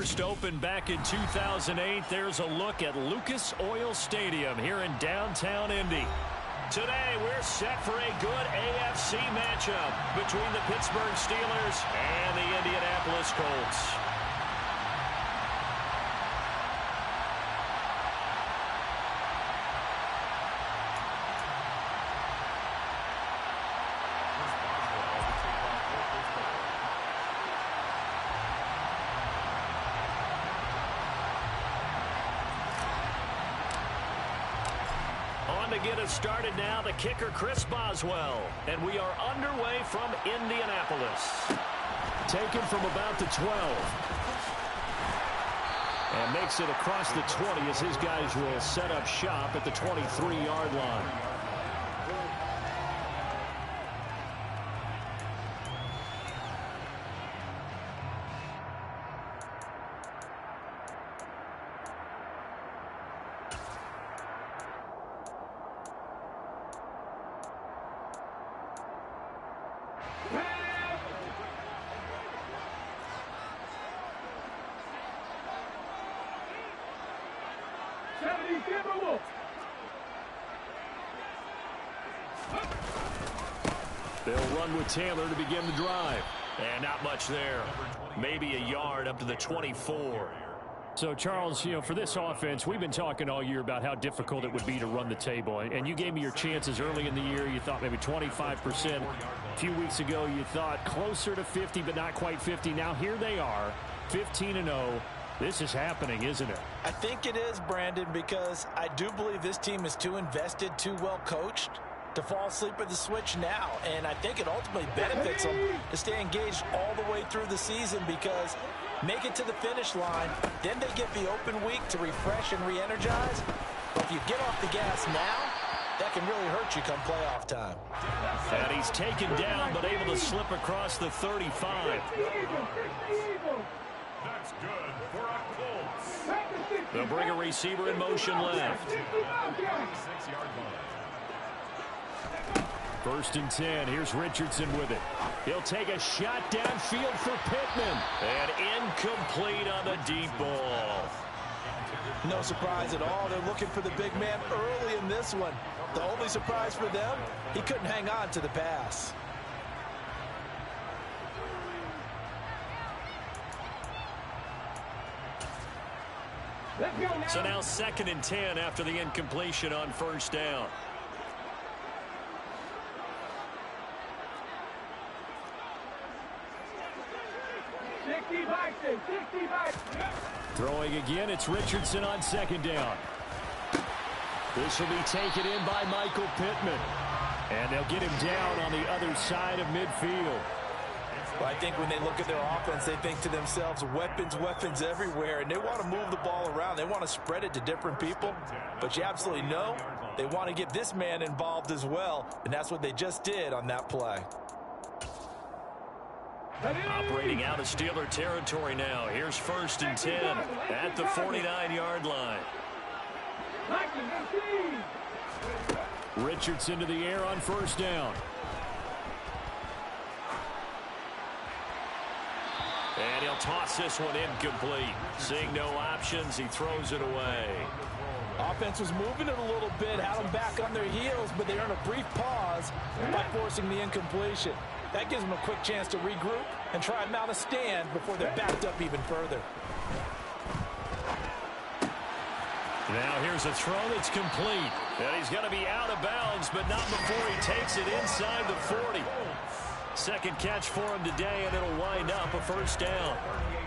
first opened back in 2008, there's a look at Lucas Oil Stadium here in downtown Indy. Today, we're set for a good AFC matchup between the Pittsburgh Steelers and the Indianapolis Colts. To get us started now, the kicker, Chris Boswell. And we are underway from Indianapolis. Taken from about the 12. And makes it across the 20 as his guys will set up shop at the 23-yard line. They'll run with Taylor to begin the drive. And not much there. Maybe a yard up to the 24. So, Charles, you know, for this offense, we've been talking all year about how difficult it would be to run the table. And you gave me your chances early in the year. You thought maybe 25%. A few weeks ago, you thought closer to 50, but not quite 50. Now, here they are, 15-0. This is happening, isn't it? I think it is, Brandon, because I do believe this team is too invested, too well coached to fall asleep at the switch now. And I think it ultimately benefits them to stay engaged all the way through the season, because make it to the finish line, then they get the open week to refresh and re-energize. But if you get off the gas now, that can really hurt you come playoff time. And he's taken down, but able to slip across the 35. That's good for a Colts. They'll bring a receiver in motion left. 6-yard line. 1st and 10. Here's Richardson with it. He'll take a shot downfield for Pittman. And incomplete on the deep ball. No surprise at all. They're looking for the big man early in this one. The only surprise for them, he couldn't hang on to the pass. So now 2nd and 10 after the incompletion on 1st down. Throwing again, it's Richardson on 2nd down. This will be taken in by Michael Pittman. And they'll get him down on the other side of midfield. Well, I think when they look at their offense, they think to themselves, weapons, weapons everywhere. And they want to move the ball around. They want to spread it to different people. But you absolutely know they want to get this man involved as well. And that's what they just did on that play. Operating out of Steeler territory now. Here's 1st and 10 at the 49-yard line. Richardson to the air on 1st down. And he'll toss this one incomplete. Seeing no options, he throws it away. Offense was moving it a little bit, had them back on their heels, but they earned a brief pause by forcing the incompletion. That gives them a quick chance to regroup and try and mount a stand before they're backed up even further. Now here's a throw that's complete. And he's going to be out of bounds, but not before he takes it inside the 40. Second catch for him today, and it'll wind up a 1st down.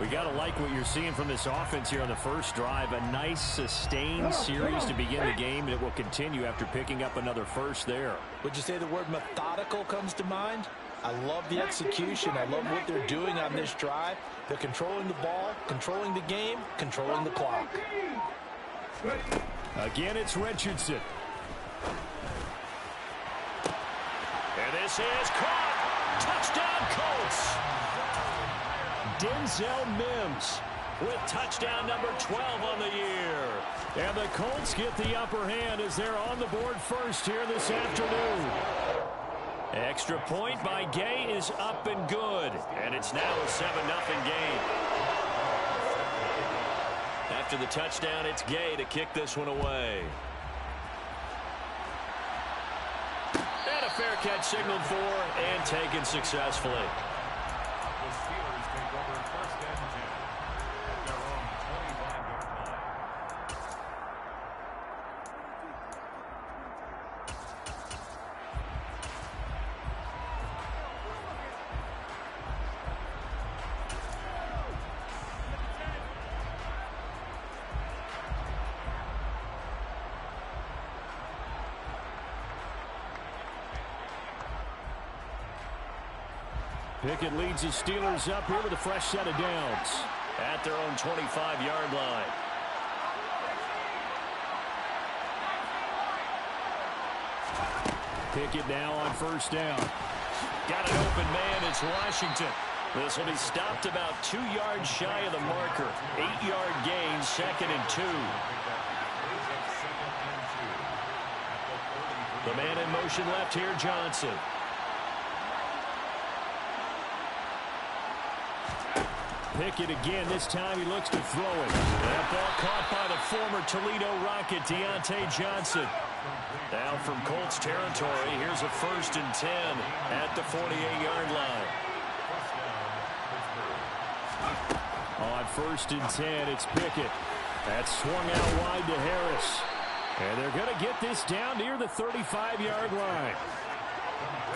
We got to like what you're seeing from this offense here on the first drive. A nice, sustained series to begin the game, and it will continue after picking up another first there. Would you say the word methodical comes to mind? I love the execution. I love what they're doing on this drive. They're controlling the ball, controlling the game, controlling the clock. Again, it's Richardson. And this is caught. Touchdown, Colts. Denzel Mims with touchdown number 12 on the year. And the Colts get the upper hand as they're on the board first here this afternoon. Extra point by Gay is up and good. And it's now a 7-0 game. After the touchdown, it's Gay to kick this one away. And a fair catch signaled for and taken successfully. The Steelers take over first and 10 at their own 25-yard line. Pickett leads his Steelers up here with a fresh set of downs at their own 25-yard line. Pickett now on first down. Got an open man. It's Washington. This will be stopped about 2 yards shy of the marker. 8-yard gain, 2nd and 2. The man in motion left here, Johnson. Pickett again. This time he looks to throw it. That ball caught by the former Toledo Rocket, Deontay Johnson. Now from Colts territory, here's a 1st and 10 at the 48-yard line. On 1st and 10, it's Pickett. That's swung out wide to Harris. And they're going to get this down near the 35-yard line.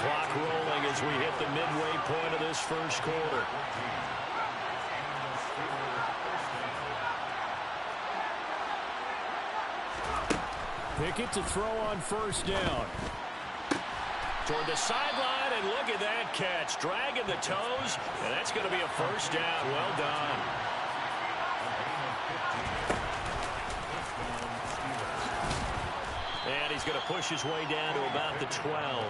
Clock rolling as we hit the midway point of this first quarter. Pickett to throw on first down. Toward the sideline, and look at that catch. Dragging the toes, and that's going to be a first down. Well done. And he's going to push his way down to about the 12.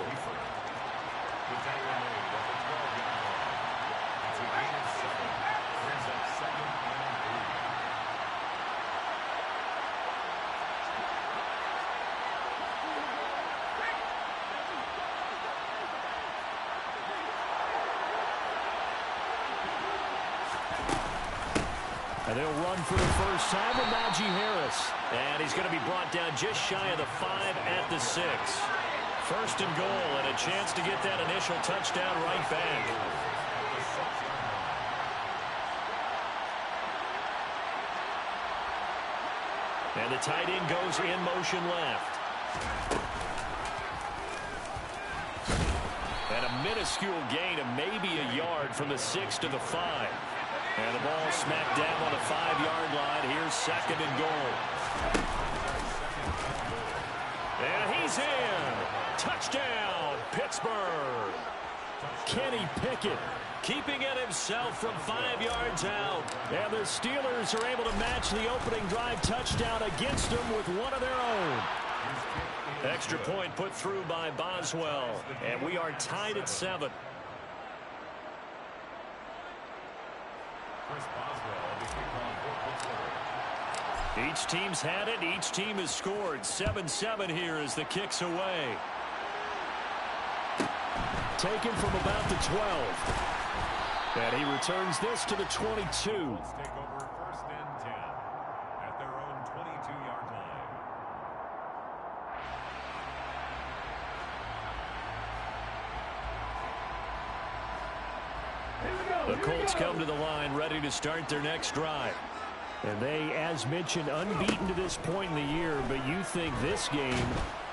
And they'll run for the first time with Najee Harris. And he's going to be brought down just shy of the 5 at the 6. 1st and goal, and a chance to get that initial touchdown right back. And the tight end goes in motion left. And a minuscule gain of maybe a yard from the 6 to the 5. And the ball smacked down on the 5-yard line. Here's 2nd and goal. And he's in. Touchdown, Pittsburgh. Kenny Pickett keeping it himself from 5 yards out. And the Steelers are able to match the opening drive touchdown against them with one of their own. Extra point put through by Boswell. And we are tied at 7. Each team's had it. Each team has scored. 7-7 here as the kick's away. Taken from about the 12. And he returns this to the 22. Let's take over 1st and 10 at their own 22-yard line. The Colts come to the line ready to start their next drive. And they, as mentioned, unbeaten to this point in the year, but you think this game,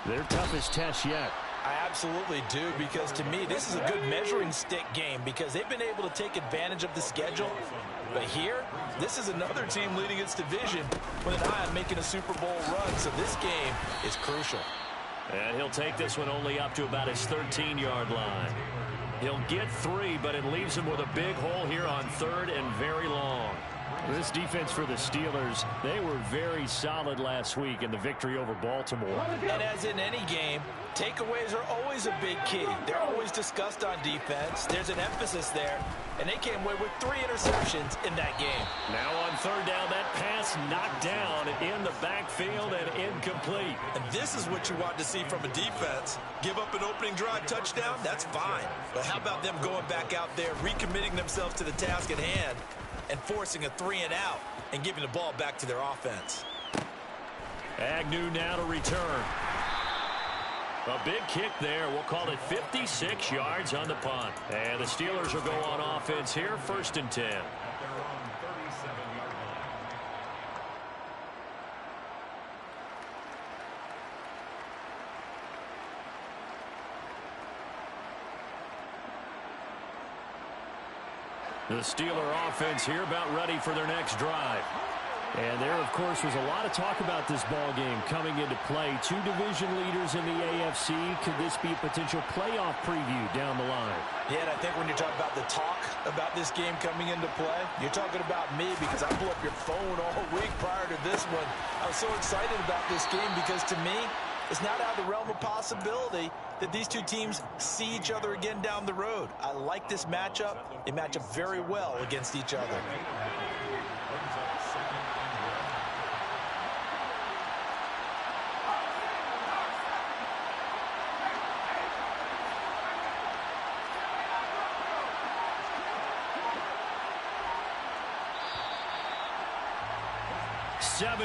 their toughest test yet. I absolutely do, because to me, this is a good measuring stick game because they've been able to take advantage of the schedule. But here, this is another team leading its division with an eye on making a Super Bowl run, so this game is crucial. And he'll take this one only up to about his 13-yard line. He'll get 3, but it leaves him with a big hole here on 3rd and very long. This defense for the Steelers, they were very solid last week in the victory over Baltimore. And as in any game, takeaways are always a big key. They're always discussed on defense. There's an emphasis there, and they came away with 3 interceptions in that game. Now on 3rd down, that pass knocked down in the backfield and incomplete. And this is what you want to see from a defense. Give up an opening drive touchdown, that's fine. But how about them going back out there, recommitting themselves to the task at hand, and forcing a 3-and-out? and giving the ball back to their offense. Agnew now to return. A big kick there. We'll call it 56 yards on the punt. And the Steelers will go on offense here, 1st and 10. At their own 37-yard line. The Steeler offense here about ready for their next drive. And there, of course, was a lot of talk about this ball game coming into play. 2 division leaders in the AFC. Could this be a potential playoff preview down the line? Yeah, and I think when you're talking about the talk about this game coming into play, you're talking about me because I blew up your phone all week prior to this one. I was so excited about this game because, to me, it's not out of the realm of possibility that these two teams see each other again down the road. I like this matchup. They match up very well against each other.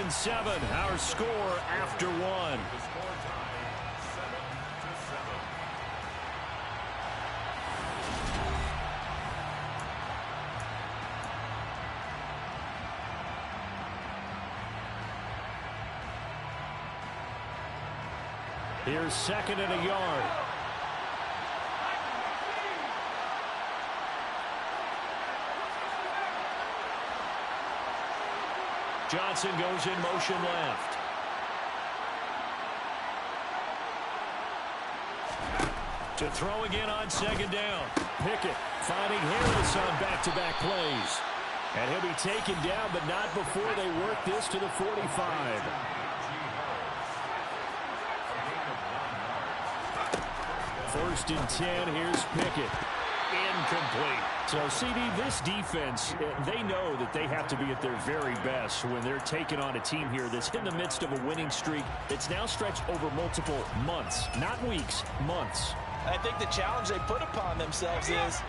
Seven, our score after one. The score tied 7-7. Here's 2nd and a yard. Johnson goes in motion left. To throw again on 2nd down. Pickett finding Harris on back-to-back plays. And he'll be taken down, but not before they work this to the 45. First and 10, here's Pickett. Incomplete. So, CD, this defense, they know that they have to be at their very best when they're taking on a team here that's in the midst of a winning streak that's now stretched over multiple months, not weeks, months. I think the challenge they put upon themselves is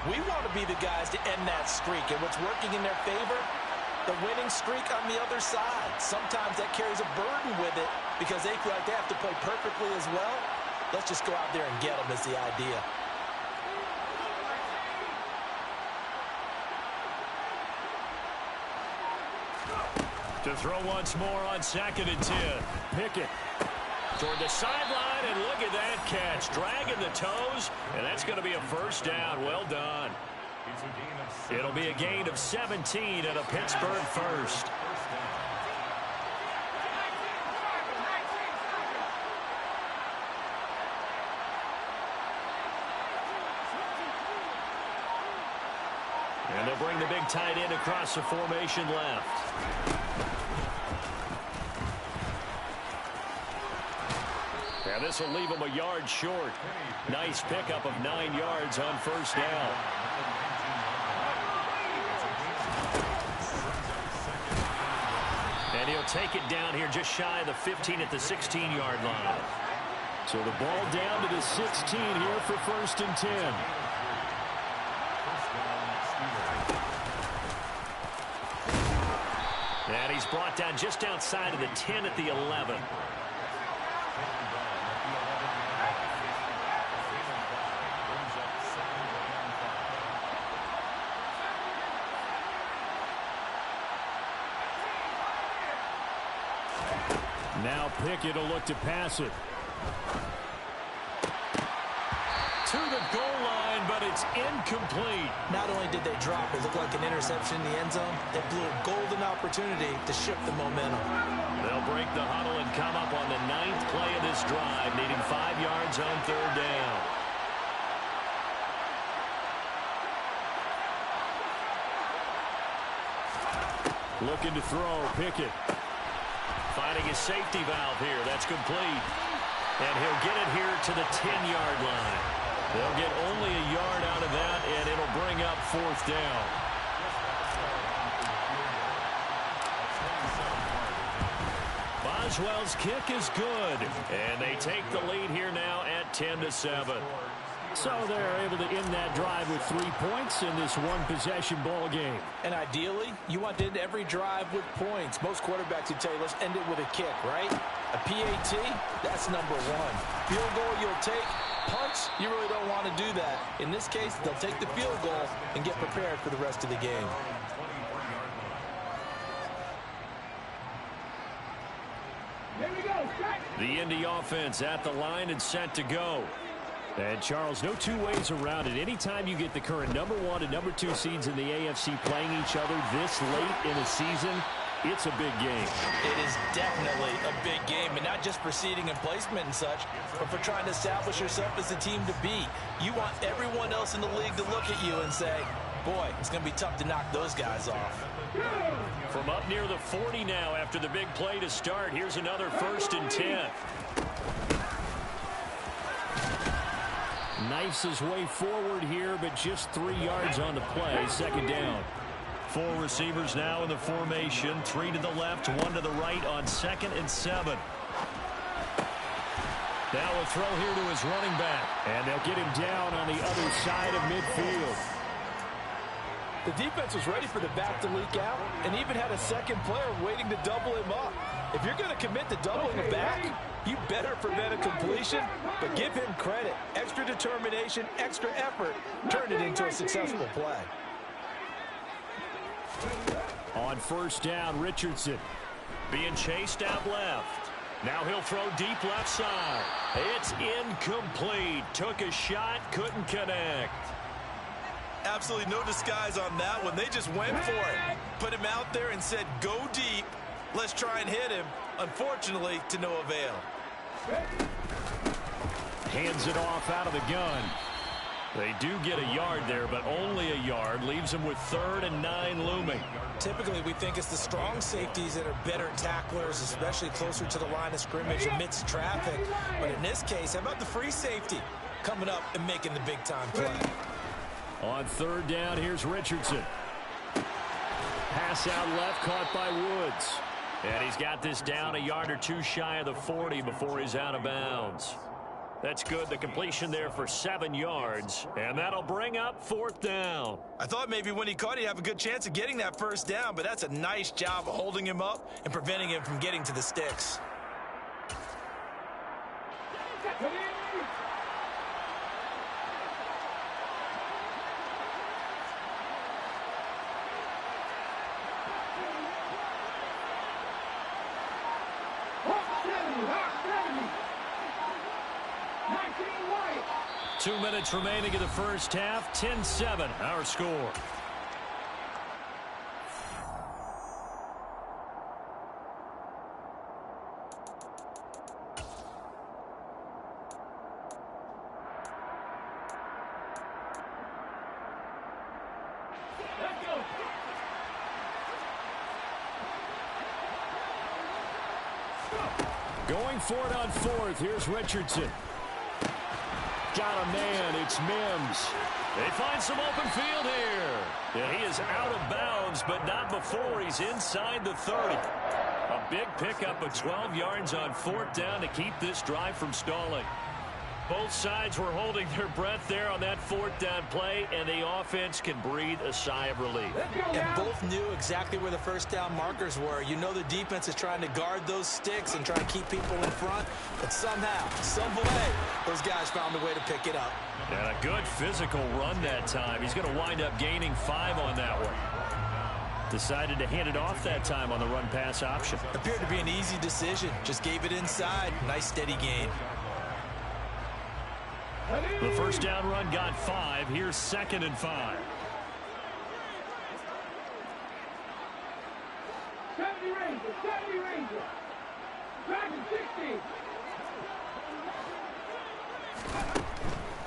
we want to be the guys to end that streak. And what's working in their favor? The winning streak on the other side. Sometimes that carries a burden with it because they feel like they have to play perfectly as well. Let's just go out there and get them is the idea. To throw once more on 2nd and 10. Pickett toward the sideline, and look at that catch. Dragging the toes, and that's going to be a 1st down. Well done. It'll be a gain of 17 and a Pittsburgh 1st. And they'll bring the big tight end across the formation left. And this will leave him a yard short. Nice pickup of 9 yards on 1st down. And he'll take it down here just shy of the 15 at the 16-yard line. So the ball down to the 16 here for 1st and 10. And he's brought down just outside of the 10 at the 11. Now Pickett will look to pass it. To the goal line, but it's incomplete. Not only did they drop it looked like an interception in the end zone, they blew a golden opportunity to shift the momentum. They'll break the huddle and come up on the 9th play of this drive, needing 5 yards on 3rd down. Looking to throw, Pickett. Finding his safety valve here. That's complete. And he'll get it here to the 10-yard line. They'll get only a yard out of that, and it'll bring up 4th down. Boswell's kick is good. And they take the lead here now at 10-7. So they're able to end that drive with 3 points in this one-possession ball game. And ideally, you want to end every drive with points. Most quarterbacks would tell you, let's end it with a kick, right? A PAT, that's number one. Field goal you'll take. Punts, you really don't want to do that. In this case, they'll take the field goal and get prepared for the rest of the game. The Indy offense at the line and set to go. And, Charles, no two ways around it. Anytime you get the current number 1 and number 2 seeds in the AFC playing each other this late in a season, it's a big game. It is definitely a big game, and not just for seeding and placement and such, but for trying to establish yourself as a team to beat. You want everyone else in the league to look at you and say, boy, it's going to be tough to knock those guys off. From up near the 40 now after the big play to start, here's another 1st and 10. Knifes his way forward here, but just 3 yards on the play. 2nd down. 4 receivers now in the formation. 3 to the left, 1 to the right on 2nd and 7. Now a throw here to his running back. And they'll get him down on the other side of midfield. The defense was ready for the back to leak out and even had a second player waiting to double him up. If you're going to commit to doubling the back, you better prevent a completion, but give him credit. Extra determination, extra effort, turn it into a successful play. On 1st down, Richardson being chased out left. Now he'll throw deep left side. It's incomplete. Took a shot, couldn't connect. Absolutely no disguise on that one. They just went for it. Put him out there and said, go deep. Let's try and hit him. Unfortunately, to no avail. Hands it off out of the gun. They do get a yard there, but only a yard. Leaves them with 3rd and 9 looming. Typically, we think it's the strong safeties that are better tacklers, especially closer to the line of scrimmage amidst traffic. But in this case, how about the free safety coming up and making the big-time play? On 3rd down, here's Richardson. Pass out left, caught by Woods. And he's got this down a yard or 2 shy of the 40 before he's out of bounds. That's good. The completion there for 7 yards. And that'll bring up 4th down. I thought maybe when he caught it, he'd have a good chance of getting that 1st down, but that's a nice job of holding him up and preventing him from getting to the sticks. Two minutes remaining in the 1st half. 10-7, our score. Going for it on 4th. Here's Richardson. Got a man. It's Mims. They find some open field here. Yeah, he is out of bounds, but not before he's inside the 30. A big pickup of 12 yards on 4th down to keep this drive from stalling. Both sides were holding their breath there on that 4th down play, and the offense can breathe a sigh of relief. And both knew exactly where the 1st down markers were. You know the defense is trying to guard those sticks and try to keep people in front, but somehow, some way, those guys found a way to pick it up. And a good physical run that time. He's going to wind up gaining 5 on that one. Decided to hand it off that time on the run-pass option. Appeared to be an easy decision. Just gave it inside. Nice, steady gain. The 1st down run got 5. Here's 2nd and 5. 70 Rangers. Back to 60.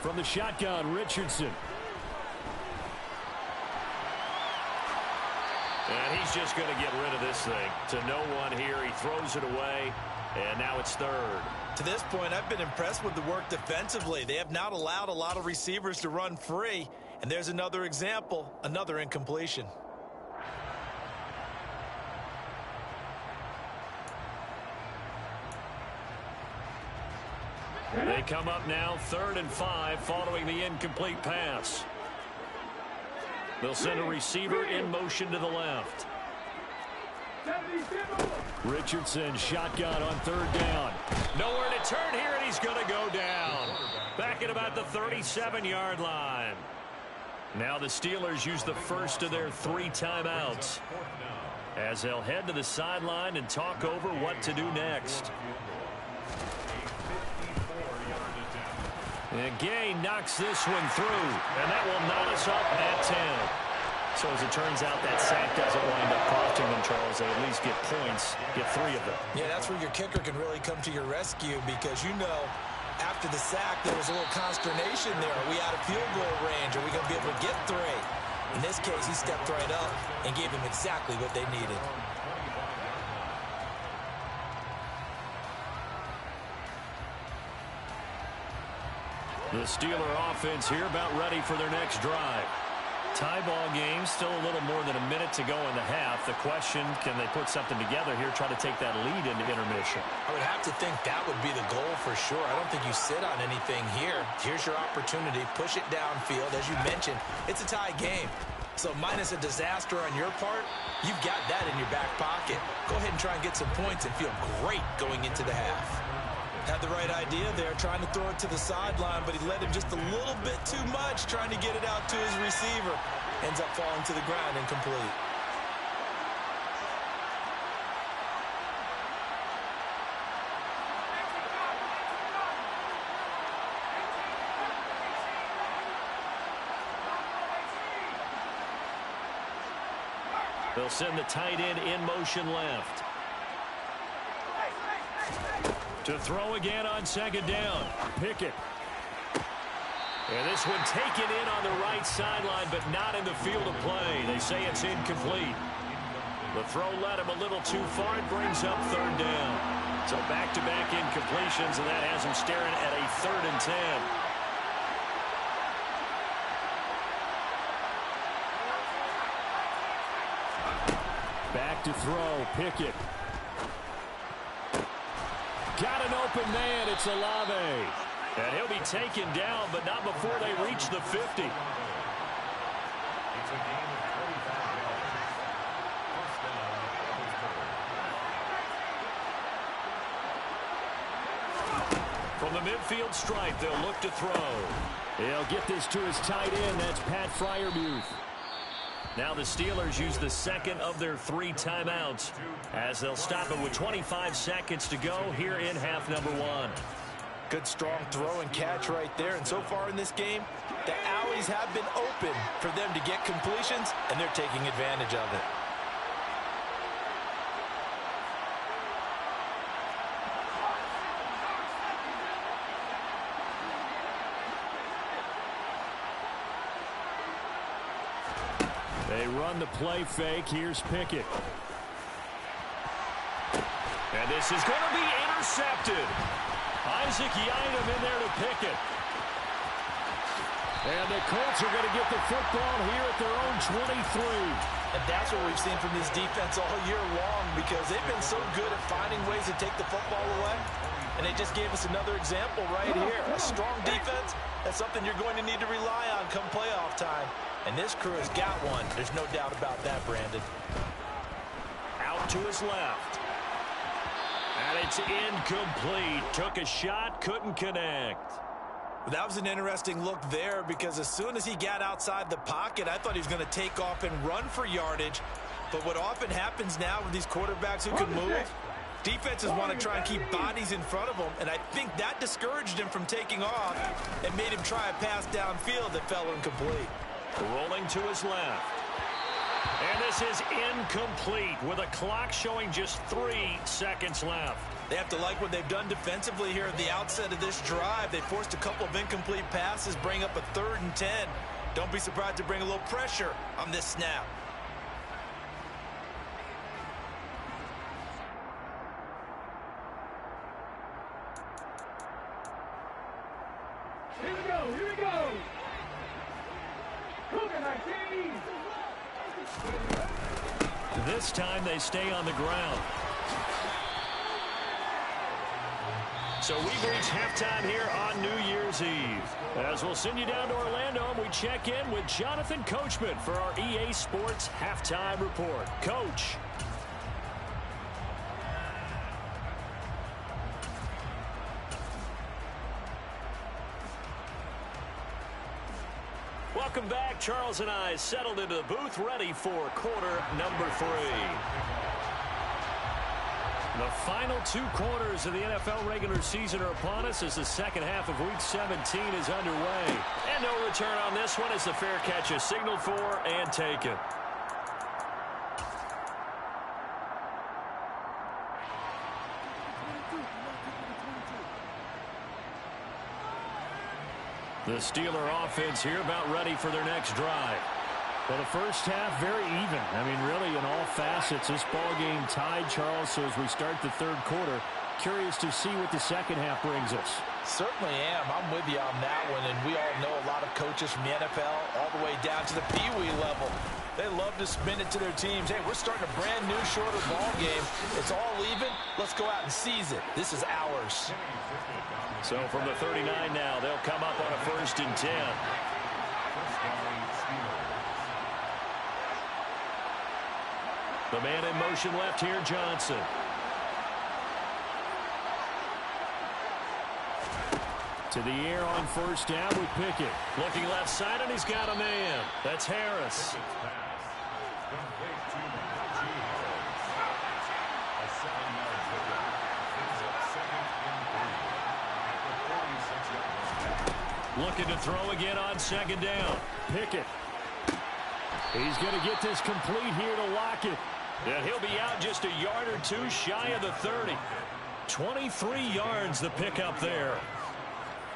From the shotgun, Richardson. And he's just going to get rid of this thing. To no one here. He throws it away, and now it's 3rd. To this point, I've been impressed with the work defensively. They have not allowed a lot of receivers to run free. And there's another example, another incompletion. They come up now 3rd and 5 following the incomplete pass. They'll send a receiver in motion to the left. Richardson shotgun on 3rd down. Nowhere to turn here, and he's going to go down. Back at about the 37-yard line. Now the Steelers use the first of their 3 timeouts as they'll head to the sideline and talk over what to do next. And Gay knocks this one through, and that will knot us up at 10. So as it turns out, that sack doesn't wind up costing them, Charles. They at least get points, get 3 of them. Yeah, that's where your kicker can really come to your rescue, because you know after the sack there was a little consternation there. Are we out of field goal range? Are we going to be able to get 3? In this case, he stepped right up and gave them exactly what they needed. The Steeler offense here about ready for their next drive. Tie ball game, still a little more than a minute to go in the half. The question, can they put something together here, try to take that lead into intermission? I would have to think that would be the goal for sure. I don't think you sit on anything here. Here's your opportunity. Push it downfield. As you mentioned, it's a tie game. So minus a disaster on your part, you've got that in your back pocket. Go ahead and try and get some points and feel great going into the half. Had the right idea there, trying to throw it to the sideline, but he led him just a little bit too much, trying to get it out to his receiver. Ends up falling to the ground incomplete. They'll send the tight end in motion left. To throw again on 2nd down. Pickett. And this one taken in on the right sideline, but not in the field of play. They say it's incomplete. The throw led him a little too far. It brings up 3rd down. So back-to-back incompletions, and that has him staring at a 3rd and 10. Back to throw. Pickett. Got an open man. It's Olave. And he'll be taken down, but not before they reach the 50. It's a game of 25 yards. First down, From the midfield stripe, they'll look to throw. He'll get this to his tight end. That's Pat Freiermuth. Now the Steelers use the 2nd of their 3 timeouts as they'll stop it with 25 seconds to go here in half number 1. Good strong throw and catch right there. And so far in this game, the alleys have been open for them to get completions, and they're taking advantage of it. They run the play fake. Here's Pickett. And this is going to be intercepted. Isaac Yianum in there to Pickett. And the Colts are going to get the football here at their own 23. And that's what we've seen from this defense all year long, because they've been so good at finding ways to take the football away. And they just gave us another example right here. A strong defense, that's something you're going to need to rely on come playoff time. And this crew has got one. There's no doubt about that, Brandon. Out to his left. And it's incomplete. Took a shot, couldn't connect. That was an interesting look there, because as soon as he got outside the pocket, I thought he was going to take off and run for yardage. But what often happens now with these quarterbacks who can move, defenses want to try and keep bodies in front of them, and I think that discouraged him from taking off and made him try a pass downfield that fell incomplete. Rolling to his left. And this is incomplete with a clock showing just 3 seconds left. They have to like what they've done defensively here at the outset of this drive. They forced a couple of incomplete passes, bring up a 3rd and 10. Don't be surprised to bring a little pressure on this snap. Here we go, here we go. This time they stay on the ground. So we've reached halftime here on New Year's Eve. As we'll send you down to Orlando, and we check in with Jonathan Coachman for our EA Sports Halftime Report. Coach. Welcome back. Charles and I settled into the booth, ready for quarter number 3. The final 2 quarters of the NFL regular season are upon us as the second half of Week 17 is underway. And no return on this one as the fair catch is signaled for and taken. The Steeler offense here about ready for their next drive. Well, the first half, very even. I mean, really, in all facets, this ball game tied, Charles. So as we start the third quarter, curious to see what the second half brings us. Certainly am. I'm with you on that one. And we all know a lot of coaches from the NFL all the way down to the Pee-wee level. They love to spin it to their teams. Hey, we're starting a brand new, shorter ball game. It's all even. Let's go out and seize it. This is ours. So from the 39 now, they'll come up on a 1st and 10. The man in motion left here, Johnson. To the air on 1st down with Pickett. Looking left side, and he's got a man. That's Harris. Looking to throw again on 2nd down. Pickett. He's going to get this complete here to lock it. And he'll be out just a yard or 2 shy of the 30. 23 yards the pickup there.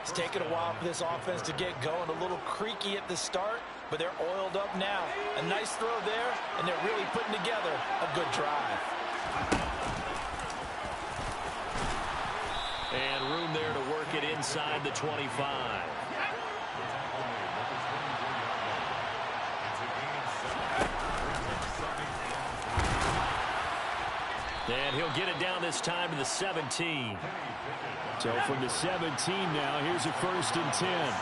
It's taken a while for this offense to get going. A little creaky at the start, but they're oiled up now. A nice throw there, and they're really putting together a good drive. And room there to work it inside the 25. And he'll get it down this time to the 17. So from the 17 now, here's a 1st and 10.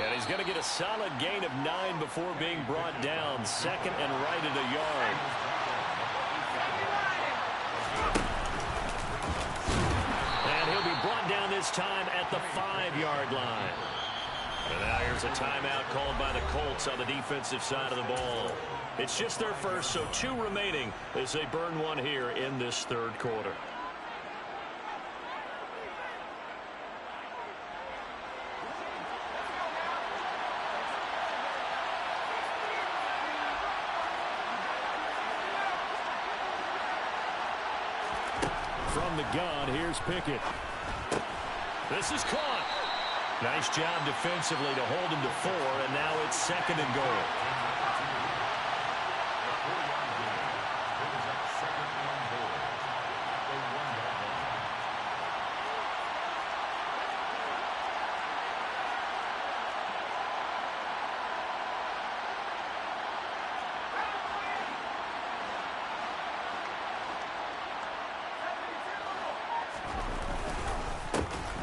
And he's going to get a solid gain of 9 before being brought down. 2nd and right at a yard. And he'll be brought down this time at the 5-yard line. And now here's a timeout called by the Colts on the defensive side of the ball. It's just their first, so 2 remaining as they burn one here in this 3rd quarter. From the gun, here's Pickett. This is caught. Nice job defensively to hold him to 4, and now it's 2nd and goal.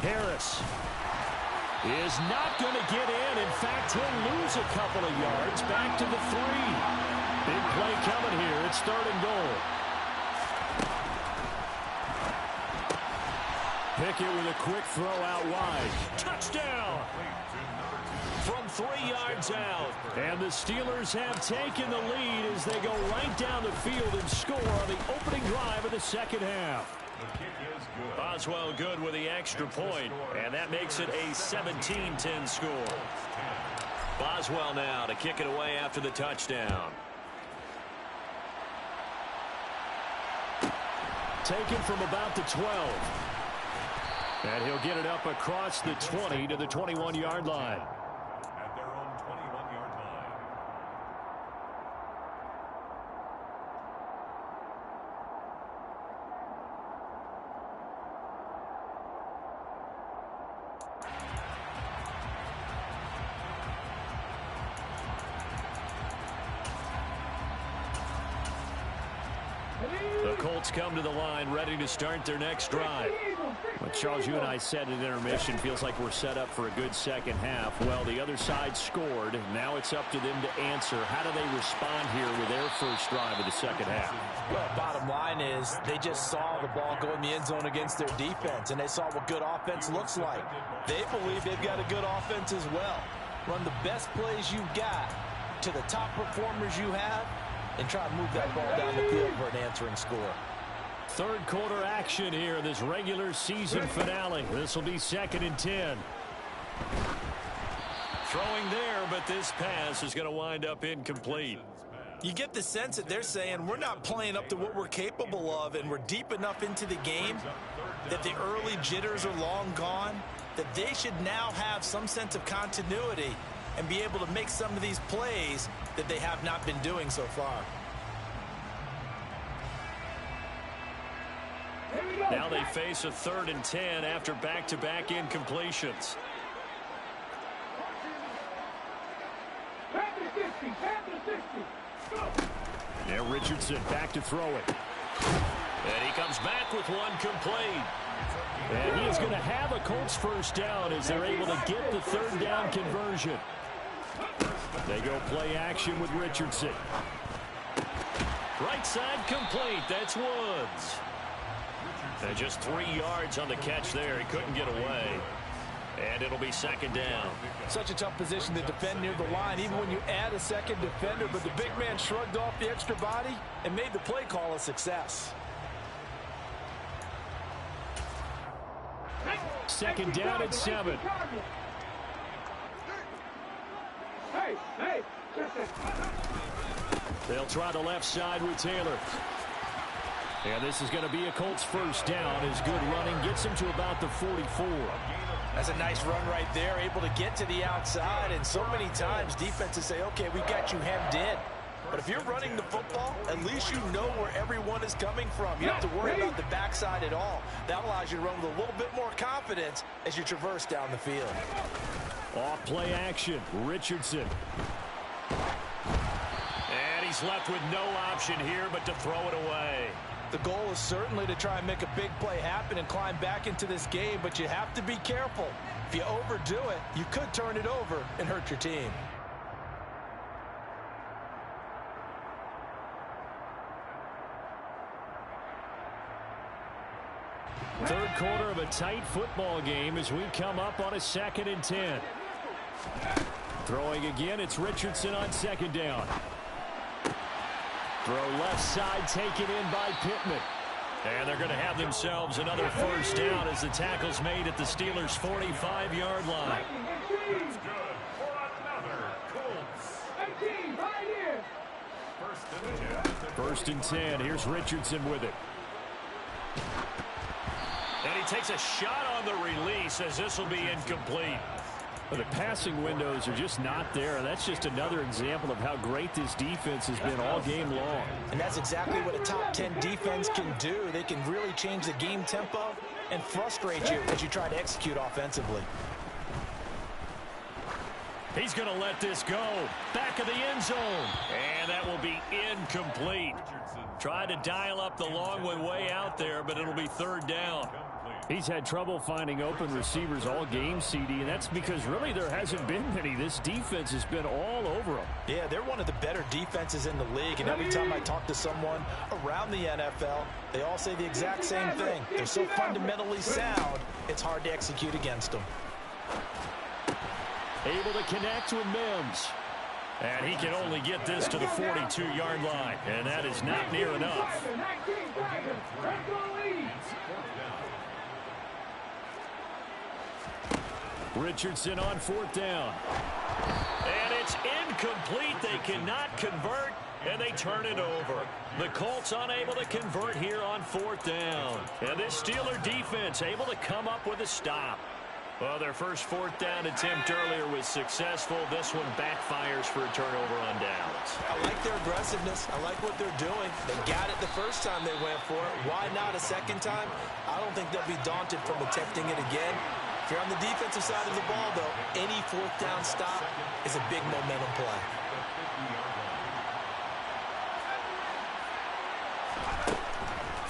Harris is not going to get in. In fact, he'll lose a couple of yards back to the 3. Big play coming here. It's 3rd and goal. Pickett with a quick throw out wide. Touchdown! From 3 yards out. And the Steelers have taken the lead as they go right down the field and score on the opening drive of the 2nd half. Boswell good with the extra point, and that makes it a 17-10 score. Boswell now to kick it away after the touchdown. Taken from about the 12. And he'll get it up across the 20 to the 21-yard line. At their own 21-yard line. come to the line, ready to start their next drive. Well, Charles, you and I said at intermission, feels like we're set up for a good second half. Well, the other side scored. Now it's up to them to answer. How do they respond here with their first drive of the second half? Well, bottom line is they just saw the ball go in the end zone against their defense, and they saw what good offense looks like. They believe they've got a good offense as well. Run the best plays you've got to the top performers you have, and try to move that ball down the field for an answering score. Third quarter action here, this regular season finale. This will be 2nd and 10. Throwing there, but this pass is going to wind up incomplete. You get the sense that they're saying we're not playing up to what we're capable of, and we're deep enough into the game that the early jitters are long gone, that they should now have some sense of continuity and be able to make some of these plays that they have not been doing so far. Now they face a 3rd and 10 after back-to-back incompletions. Now Richardson back to throw it. And he comes back with one complete. And he is going to have a Colts first down as they're able to get the 3rd down conversion. They go play action with Richardson. Right side complete. That's Woods. And just 3 yards on the catch there. He couldn't get away. And it'll be 2nd down. Such a tough position to defend near the line, even when you add a second defender. But the big man shrugged off the extra body and made the play call a success. 2nd down at 7. They'll try the left side with Taylor. And this is going to be a Colts first down as good running gets him to about the 44. That's a nice run right there, able to get to the outside. And so many times defenses say, okay, we got you hemmed in. But if you're running the football, at least you know where everyone is coming from. You don't have to worry about the backside at all. That allows you to run with a little bit more confidence as you traverse down the field. Off play action, Richardson. And he's left with no option here but to throw it away. The goal is certainly to try and make a big play happen and climb back into this game, but you have to be careful. If you overdo it, you could turn it over and hurt your team. Third quarter of a tight football game as we come up on a 2nd and 10. Throwing again, it's Richardson on 2nd down. Throw left side taken in by Pittman. And they're going to have themselves another first down as the tackle's made at the Steelers' 45-yard line. It's good for another Colts. 18, right here. 1st and 10. 1st and 10. Here's Richardson with it. And he takes a shot on the release as this will be incomplete. Well, the passing windows are just not there. And that's just another example of how great this defense has been all game long. And that's exactly what a top 10 defense can do. They can really change the game tempo and frustrate you as you try to execute offensively. He's going to let this go. Back of the end zone. And that will be incomplete. Tried to dial up the long one way out there, but it'll be 3rd down. He's had trouble finding open receivers all game, CD, and that's because really there hasn't been many. This defense has been all over them. Yeah, they're one of the better defenses in the league, and every time I talk to someone around the NFL, they all say the exact same thing. They're so fundamentally sound, it's hard to execute against them. Able to connect with Mims. And he can only get this to the 42-yard line, and that is not near enough. Richardson on 4th down. And it's incomplete. They cannot convert, and they turn it over. The Colts unable to convert here on 4th down. And this Steeler defense able to come up with a stop. Well, their first 4th down attempt earlier was successful. This one backfires for a turnover on downs. I like their aggressiveness. I like what they're doing. They got it the first time they went for it. Why not a second time? I don't think they'll be daunted from attempting it again. If you're on the defensive side of the ball, though, any 4th down stop is a big momentum play.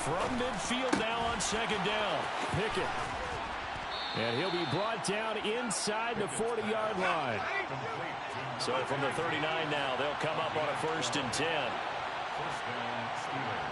from midfield now on second down. Pickett. And he'll be brought down inside the 40-yard line. So from the 39 now, they'll come up on a 1st and 10. First down, Steelers.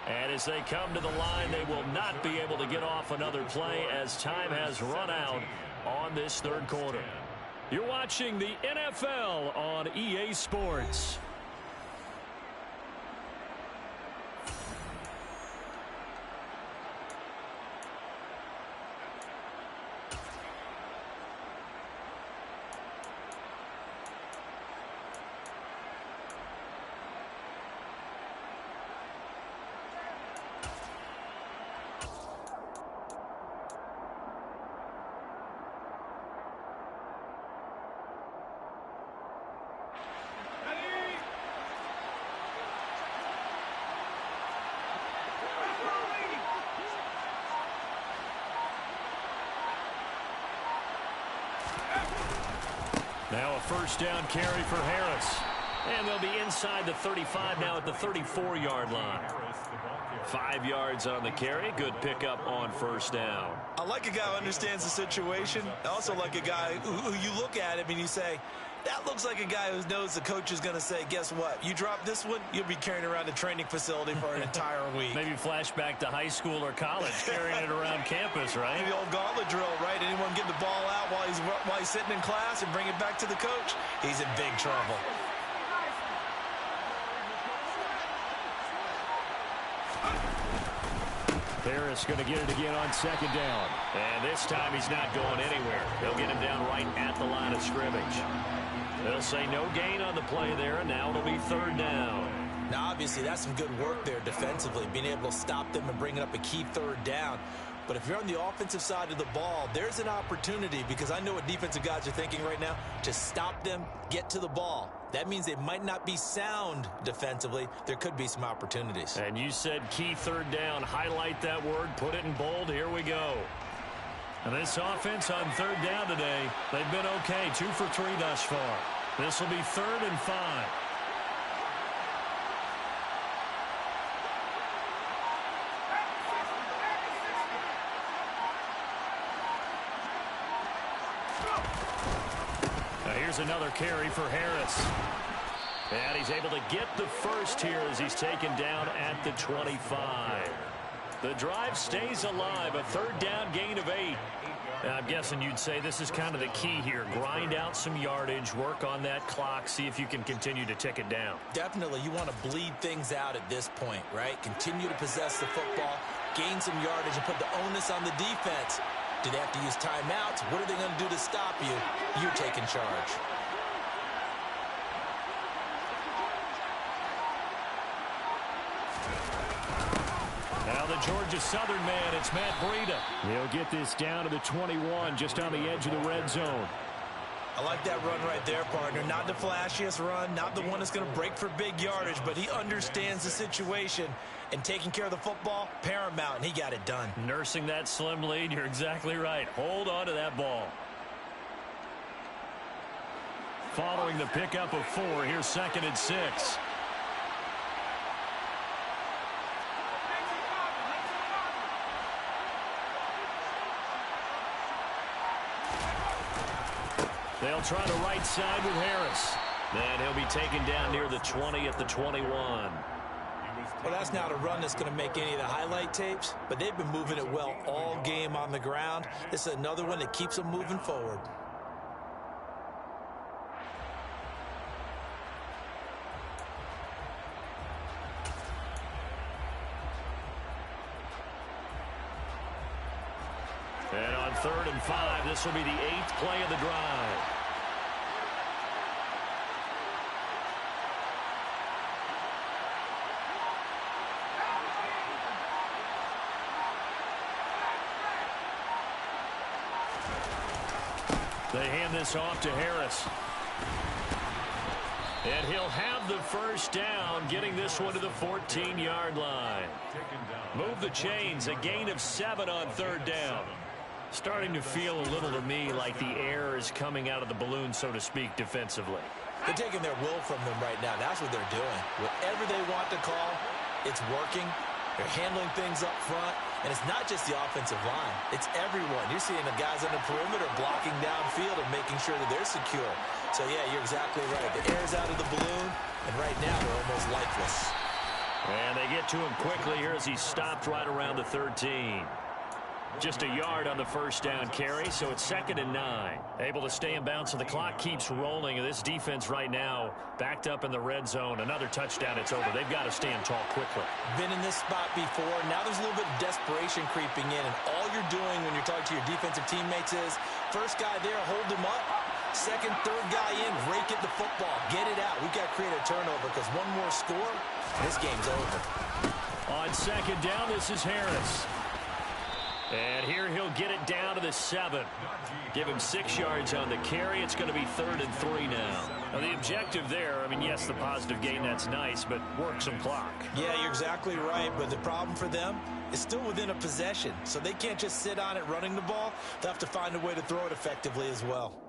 And as they come to the line, they will not be able to get off another play as time has run out on this 3rd quarter. You're watching the NFL on EA Sports. Now a 1st down carry for Harris. And they'll be inside the 35 now at the 34-yard line. 5 yards on the carry. Good pickup on 1st down. I like a guy who understands the situation. I also like a guy who you look at him and you say, that looks like a guy who knows the coach is going to say, guess what? You drop this one, you'll be carrying around a training facility for an entire week. Maybe flashback to high school or college, carrying it around campus, right? The old gauntlet drill, right? Anyone get the ball out while he's sitting in class and bring it back to the coach? He's in big trouble. Harris going to get it again on 2nd down. And this time he's not going anywhere. They'll get him down right at the line of scrimmage. They'll say no gain on the play there, and now it'll be 3rd down. Now, obviously, that's some good work there defensively, being able to stop them and bring up a key 3rd down. But if you're on the offensive side of the ball, there's an opportunity, because I know what defensive guys are thinking right now, to stop them, get to the ball. That means they might not be sound defensively. There could be some opportunities. And you said key 3rd down. Highlight that word. Put it in bold. Here we go. And this offense on 3rd down today, they've been okay. 2 for 3 thus far. This will be 3rd and 5. Here's another carry for Harris. And he's able to get the 1st here as he's taken down at the 25. The drive stays alive. A 3rd down gain of 8. And I'm guessing you'd say this is kind of the key here. Grind out some yardage, work on that clock, see if you can continue to tick it down. Definitely. You want to bleed things out at this point, right? Continue to possess the football, gain some yardage, and put the onus on the defense. Do they have to use timeouts? What are they going to do to stop you? You're taking charge. Now the Georgia Southern man, it's Matt Breida. He'll get this down to the 21, just on the edge of the red zone. I like that run right there, partner. Not the flashiest run, not the one that's going to break for big yardage, but he understands the situation, and taking care of the football, paramount, and he got it done. Nursing that slim lead, you're exactly right. Hold on to that ball. Following the pickup of 4, here's 2nd and 6. They'll try the right side with Harris. And he'll be taken down near the 20 at the 21. Well, that's not a run that's going to make any of the highlight tapes, but they've been moving it well all game on the ground. This is another one that keeps them moving forward. And on 3rd and 5, this will be the 8th play of the drive. They hand this off to Harris. And he'll have the first down, getting this one to the 14-yard line. Move the chains, a gain of 7 on third down. Starting to feel a little to me like the air is coming out of the balloon, so to speak, defensively. They're taking their will from them right now. That's what they're doing. Whatever they want to call, it's working. They're handling things up front. And it's not just the offensive line. It's everyone. You're seeing the guys on the perimeter blocking downfield and making sure that they're secure. So, yeah, you're exactly right. The air's out of the balloon, and right now they're almost lifeless. And they get to him quickly here as he stopped right around the 13. Just a yard on the first down carry, so it's 2nd and 9. Able to stay in bounds, so the clock keeps rolling. And this defense right now backed up in the red zone. Another touchdown, it's over. They've got to stand tall quickly. Been in this spot before. Now there's a little bit of desperation creeping in. And all you're doing when you're talking to your defensive teammates is, first guy there, hold him up. Second, third guy in, rake at the football. Get it out. We've got to create a turnover because one more score, this game's over. On 2nd down, this is Harris. And here he'll get it down to the 7. Give him 6 yards on the carry. It's going to be 3rd and 3 now. Now, the objective there, I mean, yes, the positive gain, that's nice, but work some clock. Yeah, you're exactly right, but the problem for them is still within a possession. So they can't just sit on it running the ball. They'll have to find a way to throw it effectively as well.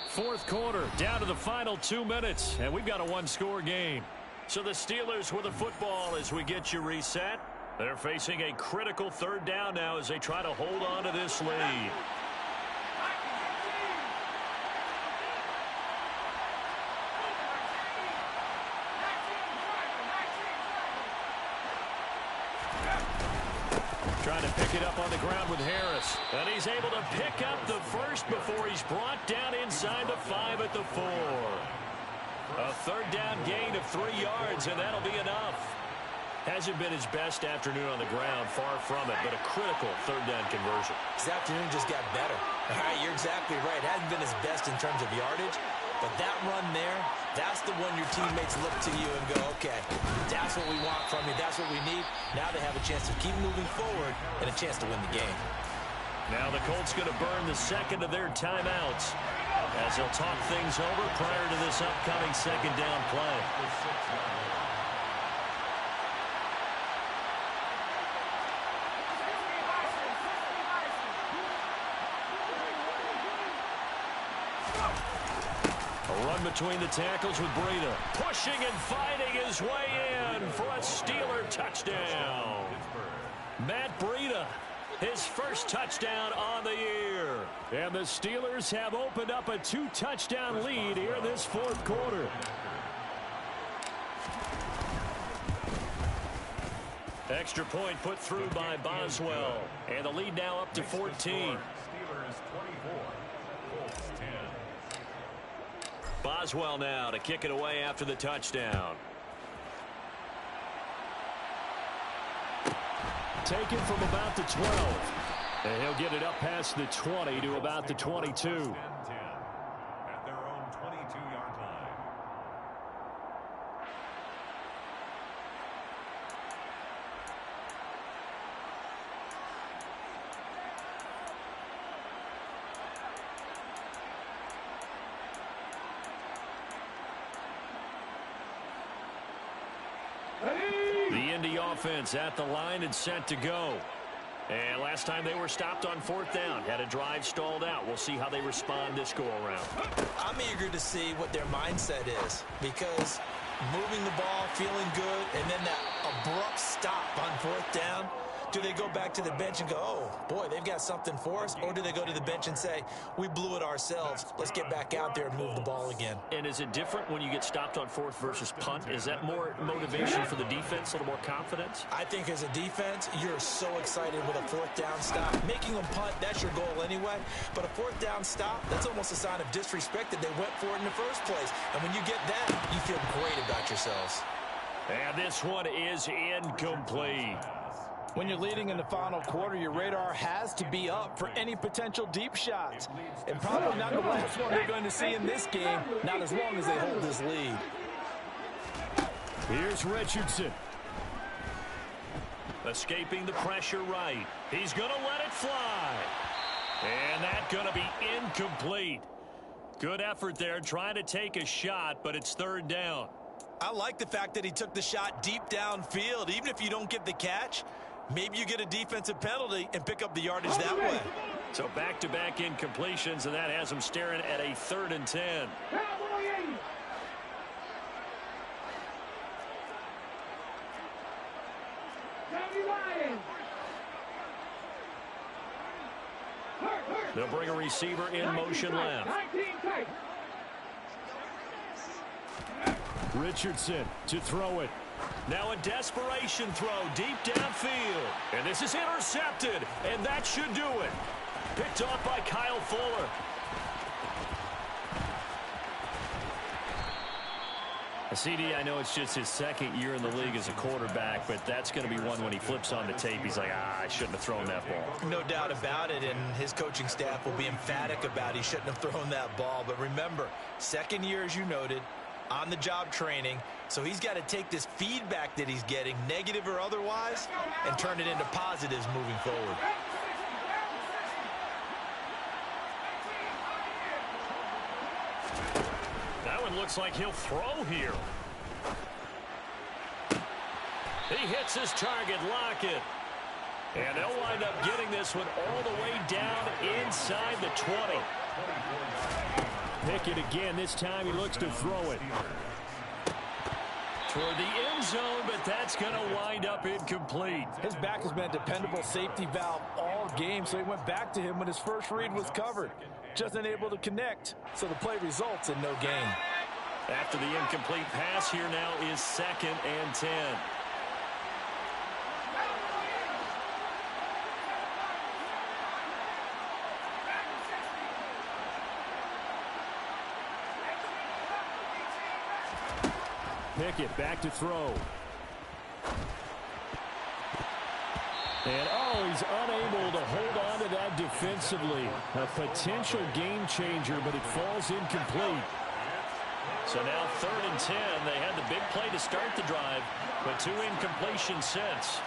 Fourth quarter, down to the final 2 minutes, and we've got a one-score game. So the Steelers with the football as we get you reset. They're facing a critical 3rd down now as they try to hold on to this lead. Trying to pick it up on the ground with Harris. And he's able to pick up the first before he's brought down inside the 5 at the 4. A 3rd down gain of 3 yards, and that'll be enough. Hasn't been his best afternoon on the ground, far from it, but a critical 3rd down conversion. This afternoon just got better. All right, you're exactly right. Hasn't been his best in terms of yardage, but that run there, that's the one your teammates look to you and go, okay, that's what we want from you. That's what we need. Now they have a chance to keep moving forward and a chance to win the game. Now the Colts going to burn the second of their timeouts as they'll talk things over prior to this upcoming 2nd down play. A run between the tackles with Breida. Pushing and fighting his way in for a Steeler touchdown. Matt Breida, his first touchdown on the year. And the Steelers have opened up a 2-touchdown lead here in this 4th quarter. Extra point put through by Boswell. And the lead now up to 14. Steelers 24, Colts 10. Boswell now to kick it away after the touchdown. Taken from about the 12. And he'll get it up past the 20 to about the 22. At their own 22-yard line. The Indy offense at the line and set to go. And last time they were stopped on 4th down, had a drive stalled out. We'll see how they respond this go-around. I'm eager to see what their mindset is because moving the ball, feeling good, and then that abrupt stop on 4th down, do they go back to the bench and go, oh, boy, they've got something for us? Or do they go to the bench and say, we blew it ourselves. Let's get back out there and move the ball again. And is it different when you get stopped on 4th versus punt? Is that more motivation for the defense, a little more confidence? I think as a defense, you're so excited with a 4th down stop. Making them punt, that's your goal anyway. But a 4th down stop, that's almost a sign of disrespect that they went for it in the first place. And when you get that, you feel great about yourselves. And this one is incomplete. When you're leading in the final quarter, your radar has to be up for any potential deep shots. And probably not the last one they're going to see in this game, not as long as they hold this lead. Here's Richardson. Escaping the pressure right. He's going to let it fly. And that's going to be incomplete. Good effort there trying to take a shot, but it's third down. I like the fact that he took the shot deep downfield. Even if you don't get the catch, maybe you get a defensive penalty and pick up the yardage that way. So back-to-back incompletions, and that has him staring at a 3rd and 10. Cowboy 80. They'll bring a receiver in motion left. 19 tight. Richardson to throw it. Now a desperation throw deep downfield. And this is intercepted, and that should do it. Picked off by Kyle Fuller. CD, I know it's just his 2nd year in the league as a quarterback, but that's going to be one when he flips on the tape. He's like, I shouldn't have thrown that ball. No doubt about it, and his coaching staff will be emphatic about he shouldn't have thrown that ball. But remember, 2nd year, as you noted, on-the-job training, so he's got to take this feedback that he's getting, negative or otherwise, and turn it into positives moving forward. Looks like he'll throw here. He hits his target, Lockett. And they'll wind up getting this one all the way down inside the 20. Pickett again. This time he looks to throw it toward the end zone, but that's going to wind up incomplete. His back has been a dependable safety valve all game, so he went back to him when his first read was covered. Just unable to connect, so the play results in no gain. After the incomplete pass, here now is 2nd and 10. Pickett back to throw. And, he's unable to hold on to that defensively. A potential game changer, but it falls incomplete. So now 3rd and 10. They had the big play to start the drive, but 2 incompletions since.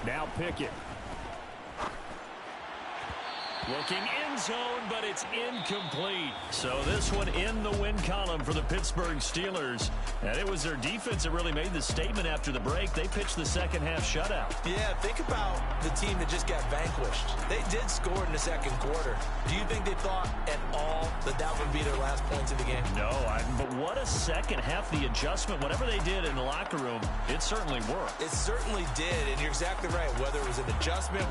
Now Pickett. Looking end zone, but it's incomplete. So this one in the win column for the Pittsburgh Steelers. And it was their defense that really made the statement after the break. They pitched the second half shutout. Yeah, think about the team that just got vanquished. They did score in the 2nd quarter. Do you think they thought at all that that would be their last points of the game? No, but what a second half. The adjustment, whatever they did in the locker room, it certainly worked. It certainly did, and you're exactly right. Whether it was an adjustment,